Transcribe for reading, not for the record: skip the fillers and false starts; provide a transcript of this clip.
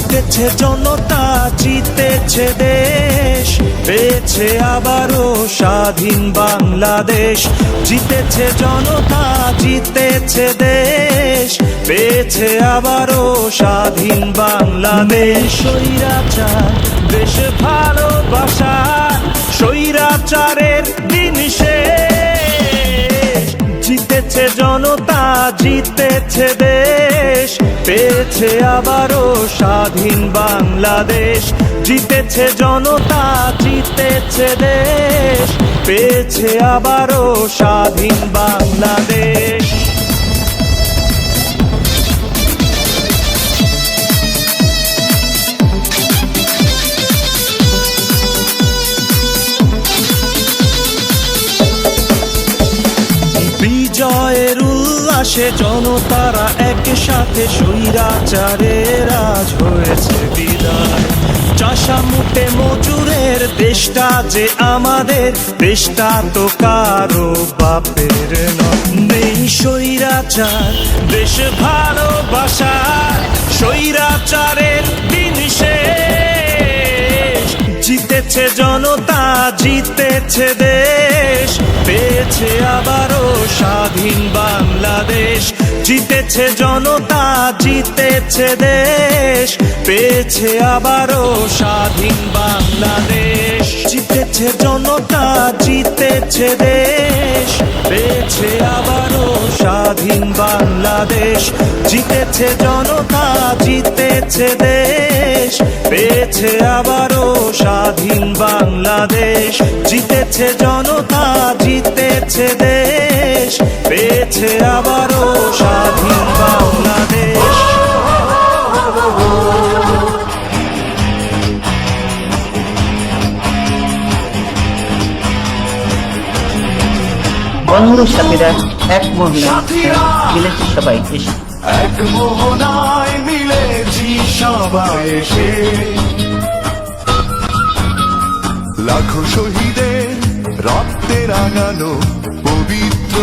জিতেছে জনতা, জিতেছে দেশ, পেয়েছে আবারও স্বাধীন বাংলাদেশ। জিতেছে জনতা, জিতেছে দেশ, পেয়েছে আবারও স্বাধীন বাংলাদেশ। স্বৈরাচার দেশ ভালোবাসা, স্বৈরাচারের দিন শেষ। জিতেছে জনতা, জিতেছে দেশ, পেয়েছে আবারও স্বাধীন বাংলাদেশ। জিতেছে জনতা, জিতেছে দেশ, পেয়েছে আবারও স্বাধীন বাংলাদেশ। বিজয়ের উল্লাসে জনতারা একসাথে, স্বৈরাচারের আজ হয়েছে বিদায়। চাষা মুটে মজুরের দেশটা যে আমাদের, দেশটা তো কারো বাপের নয়। নেই স্বৈরাচার, দেশ ভালোবাসা, স্বৈরাচারের দিন শেষ। জিতেছে জনতা, জিতেছে দেশ, পেয়েছে আবারও স্বাধীন বাংলাদেশ। জিতেছে জনতা, জিতেছে দেশ, পেয়েছে আবারও স্বাধীন বাংলাদেশ। জিতেছে জনতা, জিতেছে দেশ, পেয়েছে আবারও স্বাধীন বাংলাদেশ। জিতেছে জনতা, জিতেছে দেশ, পেয়েছে আবারও স্বাধীন বাংলাদেশ। জিতেছে জনতা, জিতেছে দেশ, পেয়েছে আবারও স্বাধীন বাংলাদেশ। বন্ধুর সাথীরা এক মোহনায় মিলেছি সবাই এসে, এক মোহনায় মিলেছি সবাই এসে। লাখো শহীদের রক্তে রাঙানো পবিত্র